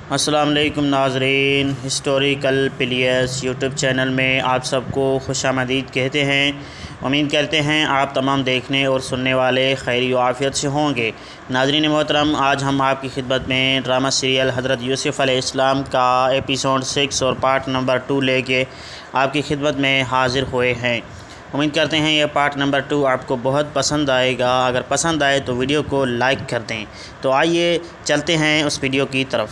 अस्सलाम वालेकुम नाज़रीन, हिस्टोरिकल प्लेयर्स यूट्यूब चैनल में आप सबको खुशामदीद कहते हैं। उम्मीद करते हैं आप तमाम देखने और सुनने वाले खैर व आफ़ियत से होंगे। नाज़रीन मोहतरम, आज हम आपकी खिदमत में ड्रामा सीरियल हज़रत यूसुफ़ अलैहिस्सलाम का एपिसोड 6 और पार्ट नंबर 2 लेके आपकी खिदमत में हाज़िर हुए हैं। उम्मीद करते हैं ये पार्ट नंबर 2 आपको बहुत पसंद आएगा। अगर पसंद आए तो वीडियो को लाइक कर दें। तो आइए चलते हैं उस वीडियो की तरफ।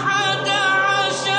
11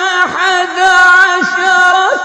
11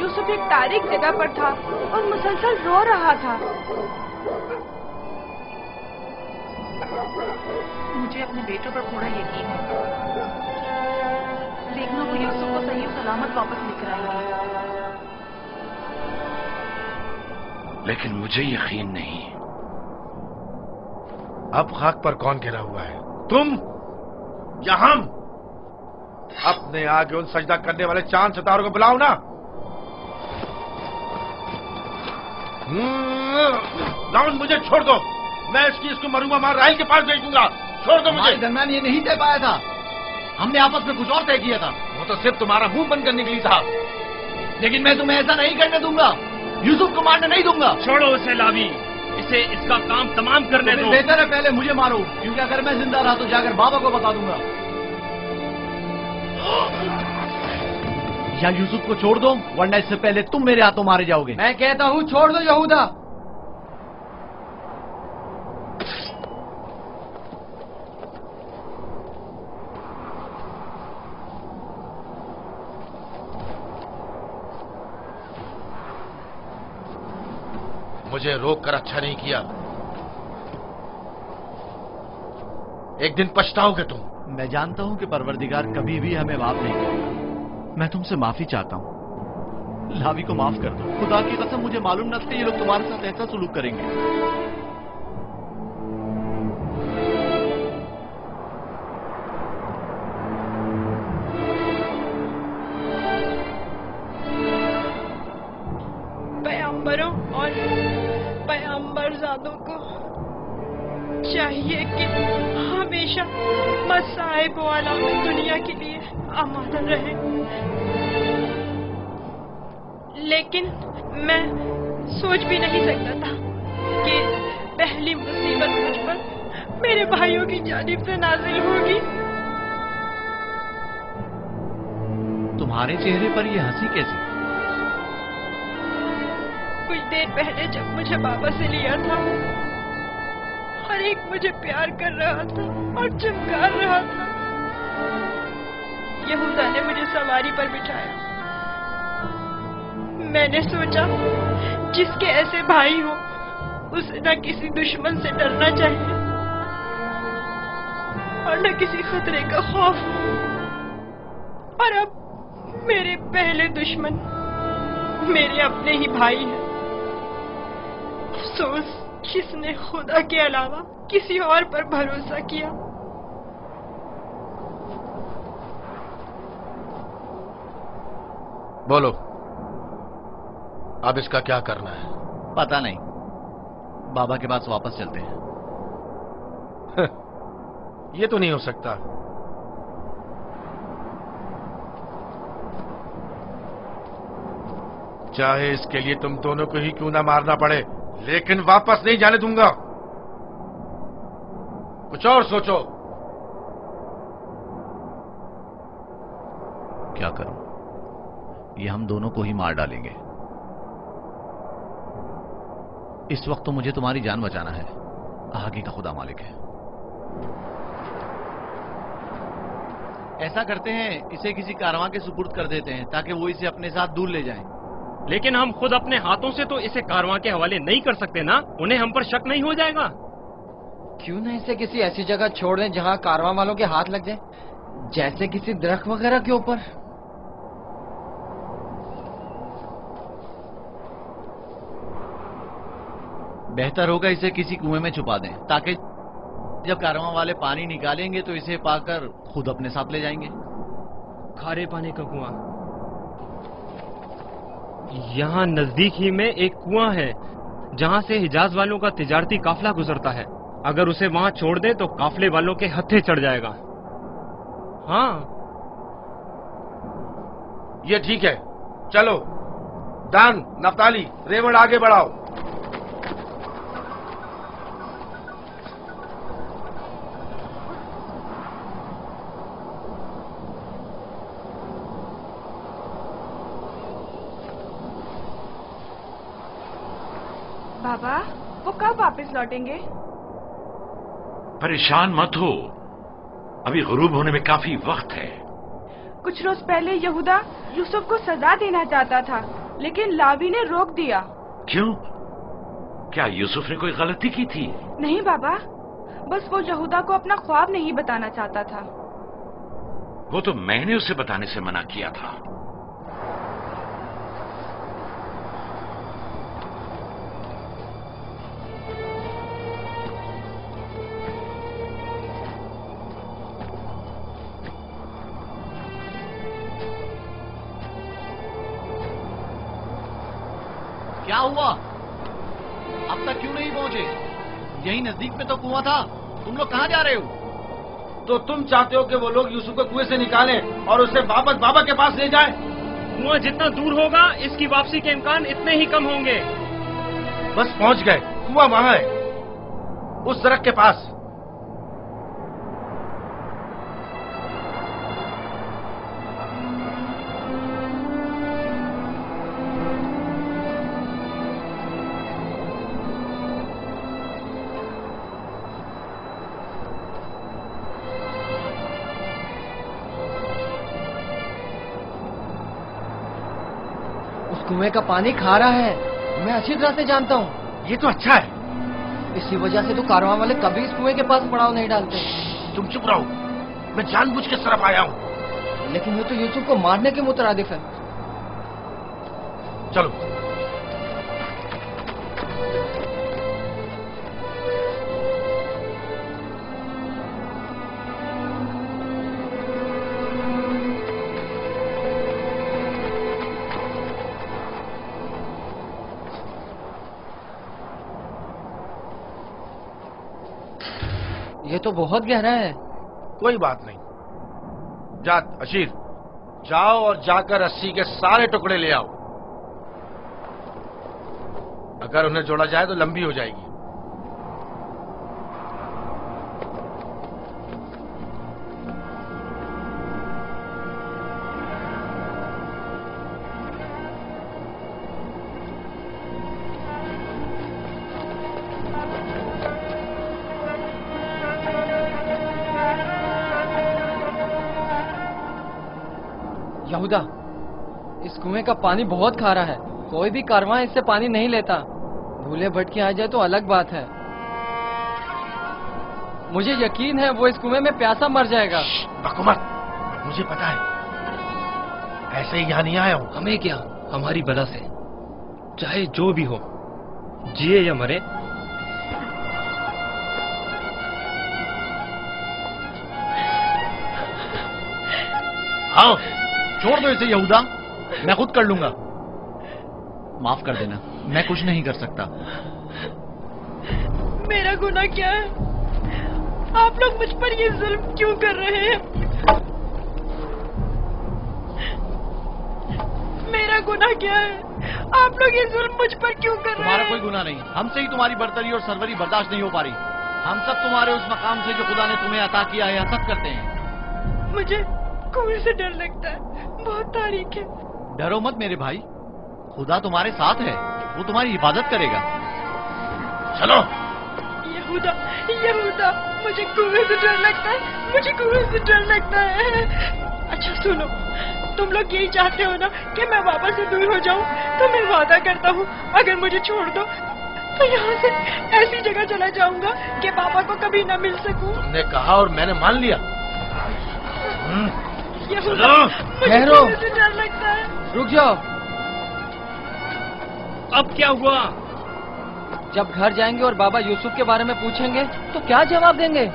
यूसुफ एक तारीख जगह पर था और मुसलसल रो रहा था। मुझे अपने बेटों पर पूरा यकीन है। देखना वो यूसुफ को सही सलामत वापस लेकर आएंगे। लेकिन मुझे यकीन नहीं। अब खाक पर कौन गिरा हुआ है, तुम या हम? अपने आगे उन सजदा करने वाले चांद सितारों को बुलाओ ना। लाउन, मुझे छोड़ दो। मैं इसको मरूंगा मार राहिल के पास भेज दूंगा। छोड़ दो मुझे। दरमियान ये नहीं तय पाया था, हमने आपस में कुछ और तय किया था। वो तो सिर्फ तुम्हारा मुंह बंद करने के लिए था। लेकिन मैं तुम्हें ऐसा नहीं करने दूंगा, यूसुफ को मारने नहीं दूंगा। छोड़ो उसे लावी, इसे इसका काम तमाम करने दो। बेहतर है पहले मुझे मारो, क्योंकि अगर मैं जिंदा रहा तो जाकर बाबा को बता दूंगा। या यूसुफ को छोड़ दो, वरना इससे पहले तुम मेरे हाथों मारे जाओगे। मैं कहता हूँ छोड़ दो यहूदा। मुझे रोक कर अच्छा नहीं किया। एक दिन पछताओगे तुम। मैं जानता हूं कि परवरदिगार कभी भी हमें माफ नहीं करेगा। मैं तुमसे माफी चाहता हूं। लावी को माफ कर दो। खुदा की कसम मुझे मालूम न था ये लोग तुम्हारे साथ ऐसा सुलूक करेंगे। पैगंबरों और पैगंबरजादों को चाहिए कि हमेशा मसाइब वाला दुनिया के लिए आमादा रहे। लेकिन मैं सोच भी नहीं सकता था कि पहली मुसीबत मुझ पर मेरे भाइयों की जानिब से नाजिल होगी। तुम्हारे चेहरे पर ये हंसी कैसी? कुछ देर पहले जब मुझे बाबा से लिया था, हर एक मुझे प्यार कर रहा था और चमकार रहा था। यहूदा ने मुझे सवारी पर बिठाया। मैंने सोचा जिसके ऐसे भाई हो उसे न किसी दुश्मन से डरना चाहिए और न किसी खतरे का खौफ। और अब मेरे पहले दुश्मन मेरे अपने ही भाई हैं। अफसोस किसने खुदा के अलावा किसी और पर भरोसा किया। बोलो, अब इसका क्या करना है? पता नहीं, बाबा के पास वापस चलते हैं। ये तो नहीं हो सकता। चाहे इसके लिए तुम दोनों को ही क्यों ना मारना पड़े, लेकिन वापस नहीं जाने दूंगा। कुछ और सोचो। क्या करूं? ये हम दोनों को ही मार डालेंगे। इस वक्त तो मुझे तुम्हारी जान बचाना है, आगे का खुदा मालिक है। ऐसा करते हैं, इसे किसी कारवां के सुपुर्द कर देते हैं ताकि वो इसे अपने साथ दूर ले जाएं। लेकिन हम खुद अपने हाथों से तो इसे कारवां के हवाले नहीं कर सकते ना? उन्हें हम पर शक नहीं हो जाएगा? क्यों ना इसे किसी ऐसी जगह छोड़ दें जहां कारवां वालों के हाथ लग जाए, जैसे किसी दरख्त वगैरह के ऊपर। बेहतर होगा इसे किसी कुएं में छुपा दें ताकि जब कारवां वाले पानी निकालेंगे तो इसे पाकर खुद अपने साथ ले जाएंगे। खारे पानी का कुआं? यहाँ नजदीक ही में एक कुआं है जहाँ से हिजाज वालों का तिजारती काफिला गुजरता है। अगर उसे वहाँ छोड़ दें तो काफिले वालों के हत्थे चढ़ जाएगा। हाँ, ये ठीक है। चलो दान, नफ्ताली, रेवड़ आगे बढ़ाओ। बाबा, वो कब वापस लौटेंगे? परेशान मत हो, अभी गुरूब होने में काफी वक्त है। कुछ रोज पहले यहूदा यूसुफ को सजा देना चाहता था, लेकिन लावी ने रोक दिया। क्यों? क्या यूसुफ ने कोई गलती की थी? नहीं बाबा, बस वो यहूदा को अपना ख्वाब नहीं बताना चाहता था। वो तो मैंने उसे बताने से मना किया था। क्या हुआ? अब तक क्यों नहीं पहुंचे? यही नजदीक में तो कुआं था। तुम लोग कहाँ जा रहे हो? तो तुम चाहते हो कि वो लोग यूसुफ को कुएं से निकालें और उसे वापस बाबा के पास ले जाएं? कुआं जितना दूर होगा इसकी वापसी के इम्कान इतने ही कम होंगे। बस पहुंच गए। कुआं वहां है, उस सड़क के पास। कुएं का पानी खारा है, मैं अच्छी तरह से जानता हूँ। ये तो अच्छा है। इसी वजह से तो कारवां वाले कभी इस कुएं के पास पड़ाव नहीं डालते। तुम चुप रहो, मैं जानबूझ के इस तरफ आया हूँ। लेकिन ये तो यूसुफ को मारने के मुतरादिफ है। चलो। ये तो बहुत गहरा है। कोई बात नहीं। जा अशीर, जाओ और जाकर रस्सी के सारे टुकड़े ले आओ। अगर उन्हें जोड़ा जाए तो लंबी हो जाएगी। यहूदा, इस कुएं का पानी बहुत खारा है। कोई भी कारवां इससे पानी नहीं लेता। भूले भटके आ जाए तो अलग बात है। मुझे यकीन है वो इस कुएं में प्यासा मर जाएगा। बको मत, मुझे पता है। ऐसे ही यहाँ नहीं आया हूँ। हमें क्या, हमारी बला से चाहे जो भी हो, जिए या मरे, आओ छोड़ दो इसे यहूदा, मैं खुद कर लूंगा। माफ कर देना, मैं कुछ नहीं कर सकता। मेरा गुनाह क्या है? आप लोग मुझ पर ये जुल्म क्यों कर रहे हैं? मेरा गुनाह क्या है? आप लोग ये जुल्म मुझ पर क्यों कर रहे हैं? तुम्हारा कोई गुनाह नहीं, हमसे ही तुम्हारी बर्तरी और सरवरी बर्दाश्त नहीं हो पा रही। हम सब तुम्हारे उस मकाम से जो खुदा ने तुम्हें अता किया है हसद करते हैं। मुझे कुएं से डर लगता है, बहुत तारीख है। डरो मत मेरे भाई, खुदा तुम्हारे साथ है, वो तुम्हारी हिफाजत करेगा। चलो। यहूदा, यहूदा, मुझे कुएं से डर लगता है, मुझे कुएं से डर लगता है। अच्छा सुनो, तुम लोग यही चाहते हो ना कि मैं बाबा से दूर हो जाऊं? तो मैं वादा करता हूँ, अगर मुझे छोड़ दो तो यहाँ से ऐसी जगह चला जाऊंगा कि बाबा को कभी न मिल सकूं। तुमने कहा और मैंने मान लिया। यहूदा, मुझे ठहरो। कुएं से डर लगता है। रुक जाओ। अब क्या हुआ? जब घर जाएंगे और बाबा यूसुफ के बारे में पूछेंगे तो क्या जवाब देंगे?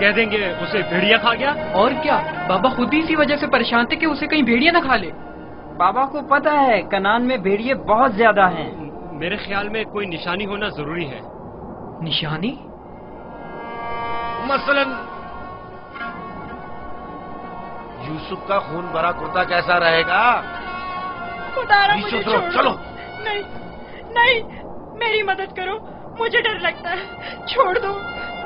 कह देंगे उसे भेड़िया खा गया। और क्या, बाबा खुद ही इसी वजह से परेशान थे कि उसे कहीं भेड़िया न खा ले। बाबा को पता है कनान में भेड़िए बहुत ज्यादा हैं। मेरे ख्याल में कोई निशानी होना जरूरी है। निशानी? मसलन यूसुफ का खून भरा कुर्ता कैसा रहेगा? खुदारा मुझे छोड़ो। चलो। नहीं, नहीं, मेरी मदद करो, मुझे डर लगता है। छोड़ दो,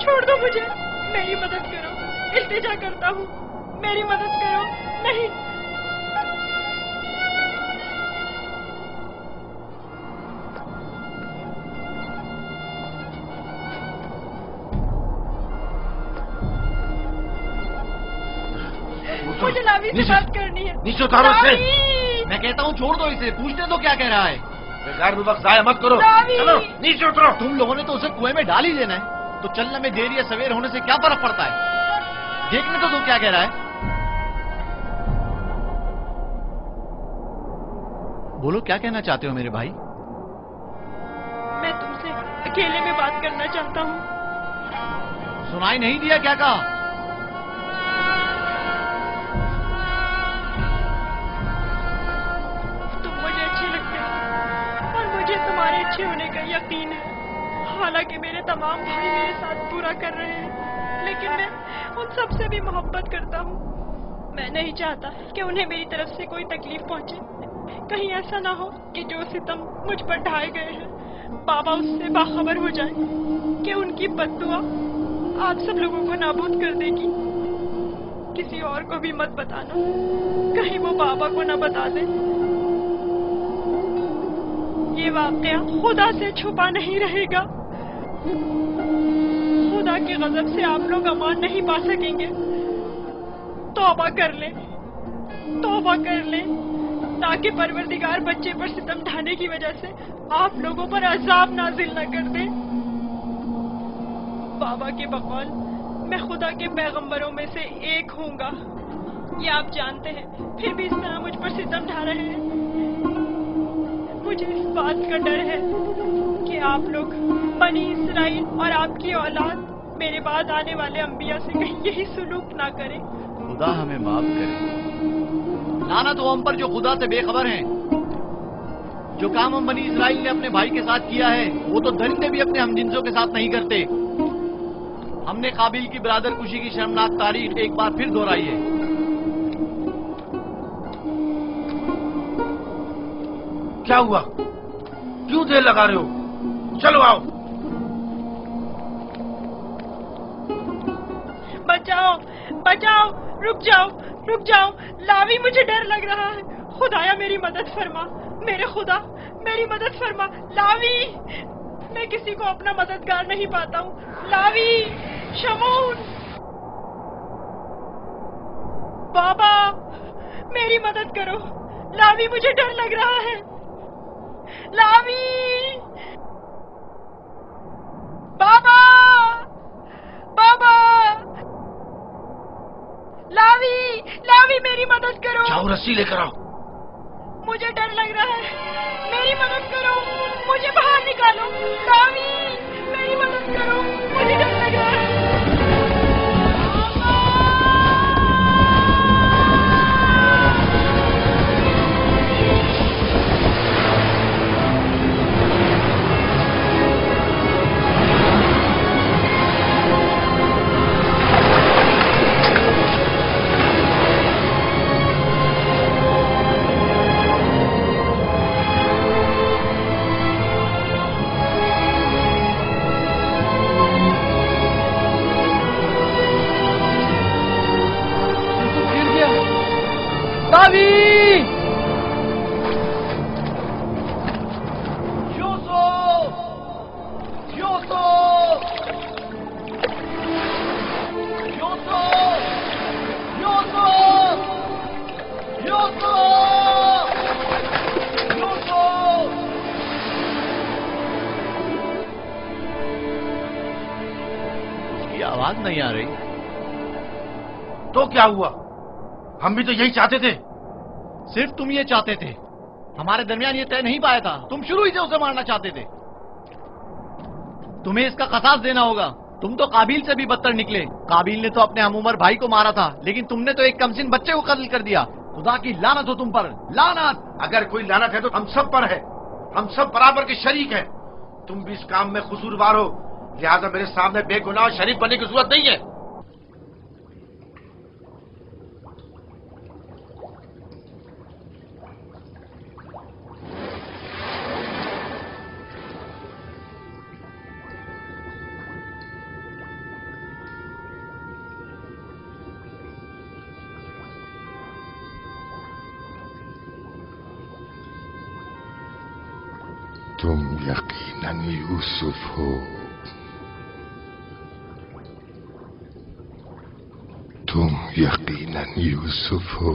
छोड़ दो मुझे, मेरी मदद करो, इल्तिजा करता हूँ, मेरी मदद करो। नहीं। मुझे लावी से बात करनी है। नीचे उतारो इसे। मैं कहता हूँ छोड़ दो इसे, पूछने दो क्या कह रहा है। बेकार में वक्त जाया मत करो। चलो नीचे उतरो। तुम लोगों ने तो उसे कुएं में डाल ही देना है, तो चलने में देर या सवेर होने से क्या फर्क पड़ता है? देखने तो तू क्या कह रहा है। बोलो क्या कहना चाहते हो मेरे भाई? मैं तुमसे अकेले में बात करना चाहता हूँ। सुनाई नहीं दिया क्या कहा? तुम्हारे अच्छे होने का यकीन है। हालांकि मेरे तमाम भाई मेरे साथ पूरा कर रहे हैं, लेकिन मैं उन सब से भी मोहब्बत करता हूँ। मैं नहीं चाहता कि उन्हें मेरी तरफ से कोई तकलीफ पहुंचे। कहीं ऐसा ना हो कि जो सितम मुझ पर ढाए गए हैं बाबा उससे बाखबर हो जाए कि उनकी बद्दुआ आप सब लोगों को नाबूद कर देगी। किसी और को भी मत बताना, कहीं वो बाबा को न बता दे। ये वाकया खुदा से छुपा नहीं रहेगा। खुदा के गजब से आप लोग अमान नहीं पा सकेंगे। तौबा कर ले, तौबा कर ले, ताकि परवरदिगार बच्चे पर सितम ढाने की वजह से आप लोगों पर अजाब नाजिल न कर दे। बाबा के बकौल मैं खुदा के पैगंबरों में से एक हूँगा, ये आप जानते हैं, फिर भी इस तरह मुझ पर सितम ढा रहे हैं। मुझे इस बात का डर है कि आप लोग बनी इसराइल और आपकी औलाद मेरे बाद आने वाले अंबिया से कहीं यही सुलूक ना करें। खुदा हमें माफ करे। लानत हो हम पर जो खुदा से बेखबर हैं। जो काम हम बनी इसराइल ने अपने भाई के साथ किया है वो तो दरिंदे भी अपने हमजिंसों के साथ नहीं करते। हमने काबिल की बरादर कुशी की शर्मनाक तारीख एक बार फिर दोहराई है। क्या हुआ? क्यों देर लगा रहे हो? चलो आओ। बचाओ, बचाओ, रुक जाओ, रुक जाओ। लावी, मुझे डर लग रहा है। खुदाया मेरी मदद फरमा, मेरे खुदा मेरी मदद फरमा। लावी, मैं किसी को अपना मददगार नहीं पाता हूँ। लावी, शमून। बाबा, मेरी मदद करो। लावी, मुझे डर लग रहा है। लावी, बाबा, बाबा, लावी, लावी, मेरी मदद करो। जाओ, रस्सी लेकर आओ। मुझे डर लग रहा है, मेरी मदद करो, मुझे बाहर निकालो। लावी, मेरी मदद करो, मुझे डर लग रहा है। लावी! ये आवाज नहीं आ रही। तो क्या हुआ? हम भी तो यही चाहते थे। सिर्फ तुम ये चाहते थे, हमारे दरमियान ये तय नहीं पाया था। तुम शुरू ही से उसे मारना चाहते थे। तुम्हें इसका खसास देना होगा। तुम तो काबिल से भी बदतर निकले। काबिल ने तो अपने हमउम्र भाई को मारा था, लेकिन तुमने तो एक कमसिन बच्चे को कत्ल कर दिया। खुदा की लानत हो तुम पर, लानत। अगर कोई लानत है तो हम सब पर है। हम सब बराबर के शरीक हैं। तुम भी इस काम में कसूरवार हो, लिहाजा मेरे सामने बेगुनाह शरीक बनने की जरूरत नहीं है। तुम यकीनन यूसुफ हो। तुम यकीनन यूसुफ हो।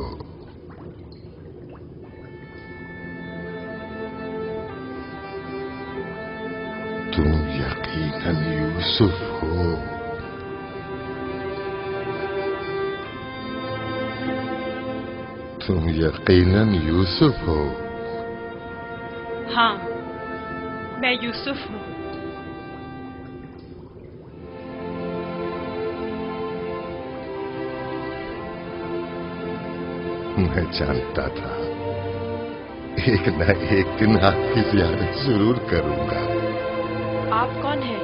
तुम यकीनन यूसुफ हो। तुम यकीनन यूसुफ हो। हाँ, मैं यूसुफ हूँ। मैं जानता था एक न एक दिन आपकी ज़ियारत जरूर करूंगा। आप कौन हैं?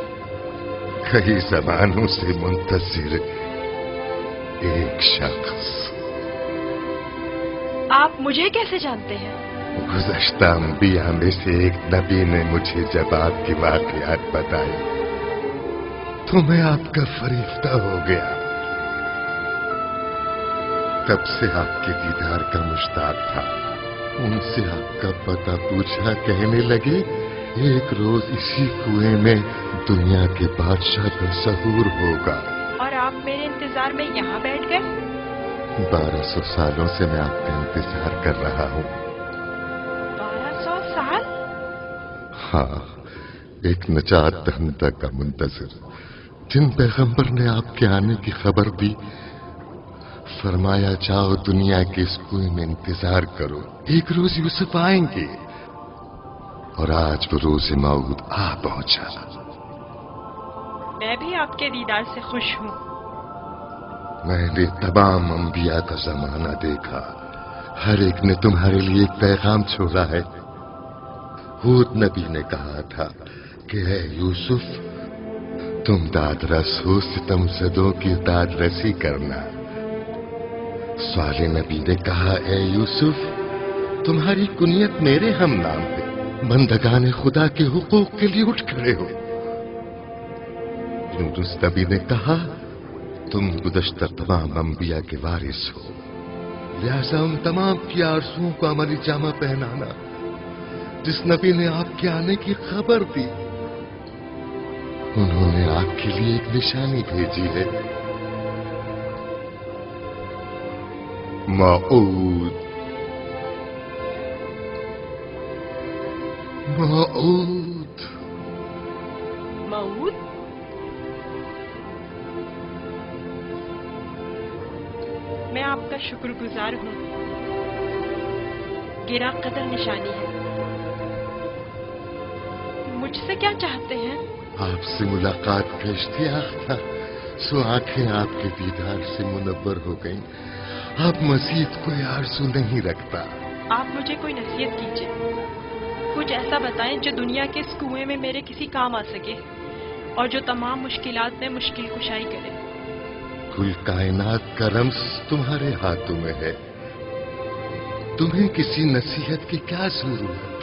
कई ज़मानों से मुंतज़िर एक शख्स। आप मुझे कैसे जानते हैं? गुज़श्ता अंबिया में से एक नबी ने मुझे जब आपकी वाक़ियात बताई तो मैं आपका फरिश्ता हो गया। तब से आपके दीदार का मुश्ताक था। उनसे आपका पता पूछा, कहने लगे एक रोज इसी कुएं में दुनिया के बादशाह का ज़हूर होगा। और आप मेरे इंतजार में यहाँ बैठ गए? 1200 सालों से मैं आपका इंतजार कर रहा हूँ। 1200 साल? हाँ, एक नजात दहिंदा का मुंतज़िर, जिन पैगंबर ने आपके आने की खबर दी, फरमाया जाओ दुनिया के इस कुएं में इंतजार करो, एक रोज यूसुफ आएंगे। और आज वो रोज़ मौऊद आ पहुंचा। मैं भी आपके दीदार से खुश हूँ। मैंने तमाम अंबिया का जमाना देखा, हर एक ने तुम्हारे लिए एक पैगाम छोड़ा है। हूद नबी ने कहा था कि है यूसुफ, तुम दादरस हो, सितमज़दों की दादरसी करना। साले नबी ने कहा, ए यूसुफ, तुम्हारी कुनियत मेरे हम नाम है, बंदगाने खुदा के हुकूक के लिए उठ खड़े हो। यूनुस नबी ने कहा, तुम गुज़श्ता तमाम अंबिया के वारिस हो, लिहाजा उन तमाम की आरज़ुओं को अमली जामा पहनाना जिस नबी ने आपके आने की खबर दी। उन्होंने आपके लिए एक निशानी भेजी है। मऊद, मऊद, मऊद? मैं आपका शुक्रगुजार हूँ। गिरा कदर निशानी है। मुझसे क्या चाहते हैं? आपसे मुलाकात का इश्तियाक था, सो आंखें आपके दीदार से मुनव्वर हो गईं। अब मजीद कोई आरज़ू नहीं रखता। आप मुझे कोई नसीहत कीजिए, कुछ ऐसा बताएं जो दुनिया के इस कुएं में मेरे किसी काम आ सके और जो तमाम मुश्किलात में मुश्किल कुशाई करे। कुल कायनात का रम्स तुम्हारे हाथों में है, तुम्हें किसी नसीहत की क्या जरूरत?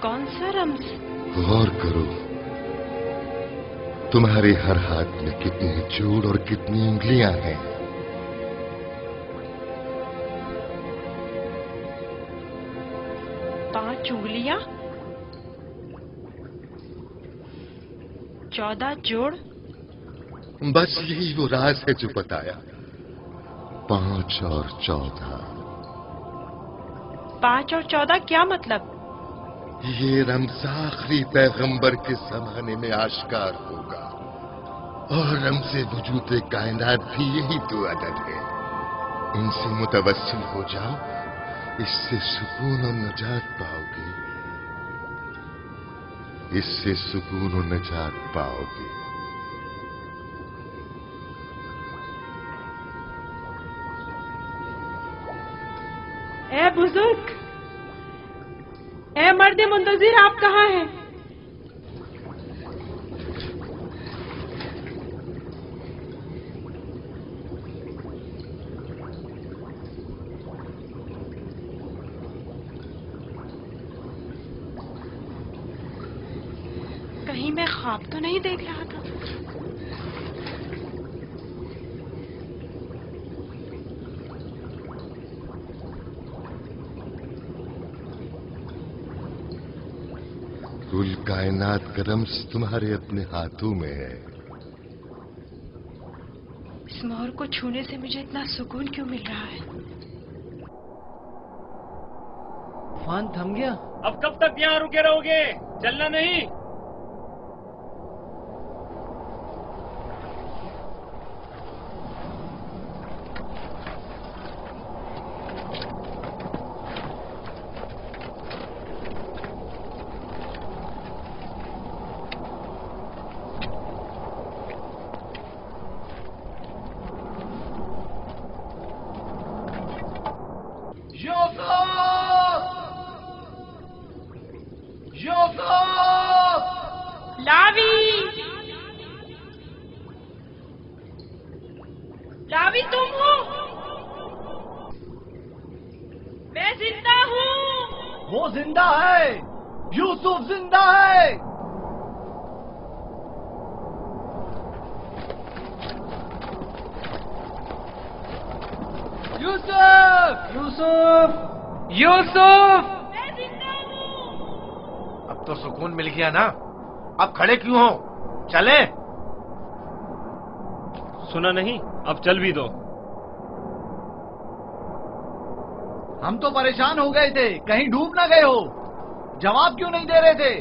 कौन सा रम्स? गौर करो, तुम्हारे हर हाथ में कितने जोड़ और कितनी उंगलियां हैं। 5 उंगलियां, 14 जोड़। बस यही वो राज है जो बताया, 5 और 14। 5 और 14 क्या मतलब? ये रम्ज़ आखिरी पैगंबर के जमाने में आश्कार होगा, और रम्ज़े वजूद कायनात भी यही 2 अदद है। इनसे मुतवस्सिल हो जाओ, इससे सुकून और नजात पाओगे, इससे सुकून और नजात पाओगे। ए बुजुर्ग, ए मर्द मुंतजिर, आप कहाँ हैं? कहीं मैं ख्वाब तो नहीं देख रहा था? कुल कायनात का रम्ज़ तुम्हारे अपने हाथों में है। इस मोहर को छूने से मुझे इतना सुकून क्यों मिल रहा है? तूफान थम गया। अब कब तक यहाँ रुके रहोगे? चलना नहीं? लावी, तुम हो? मैं जिंदा हूँ। वो जिंदा है, यूसुफ जिंदा है। यूसुफ, यूसुफ, यूसुफ! मैं जिंदा हूँ। अब तो सुकून मिल गया ना, अब खड़े क्यों हो? चले? सुना नहीं? अब चल भी दो। हम तो परेशान हो गए थे, कहीं डूब ना गए हो। जवाब क्यों नहीं दे रहे थे?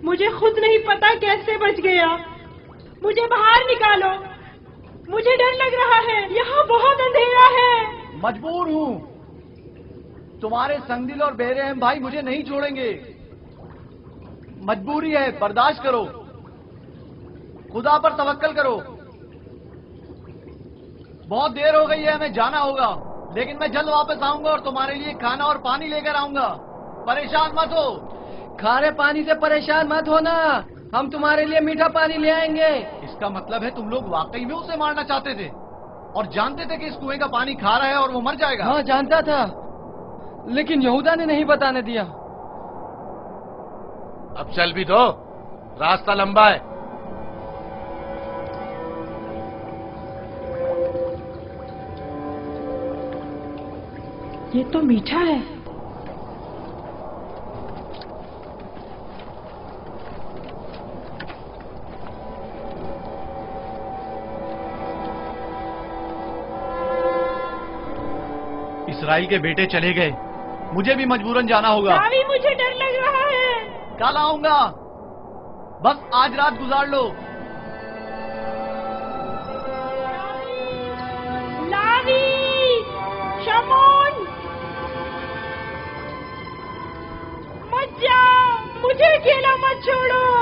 मुझे खुद नहीं पता कैसे बच गया। मुझे बाहर निकालो, मुझे डर लग रहा है, यहाँ बहुत अंधेरा है। मजबूर हूँ, तुम्हारे संगदिल और बेरहम भाई मुझे नहीं छोड़ेंगे। मजबूरी है, बर्दाश्त करो, खुदा पर तवक्कल करो। बहुत देर हो गई है, हमें जाना होगा, लेकिन मैं जल्द वापस आऊंगा और तुम्हारे लिए खाना और पानी लेकर आऊंगा। परेशान मत हो। खारे पानी से परेशान मत होना, हम तुम्हारे लिए मीठा पानी ले आएंगे। इसका मतलब है तुम लोग वाकई में उसे मारना चाहते थे और जानते थे कि इस कुएं का पानी खारा है और वो मर जाएगा। हाँ, जानता था, लेकिन यहूदा ने नहीं बताने दिया। अब चल भी दो, रास्ता लंबा है। ये तो मीठा है। इसराइल के बेटे चले गए, मुझे भी मजबूरन जाना होगा। लावी, मुझे डर लग रहा है। कल आऊंगा, बस आज रात गुजार लो। लावी, शमोन, मत जाओ, मुझे अकेला मत छोड़ो।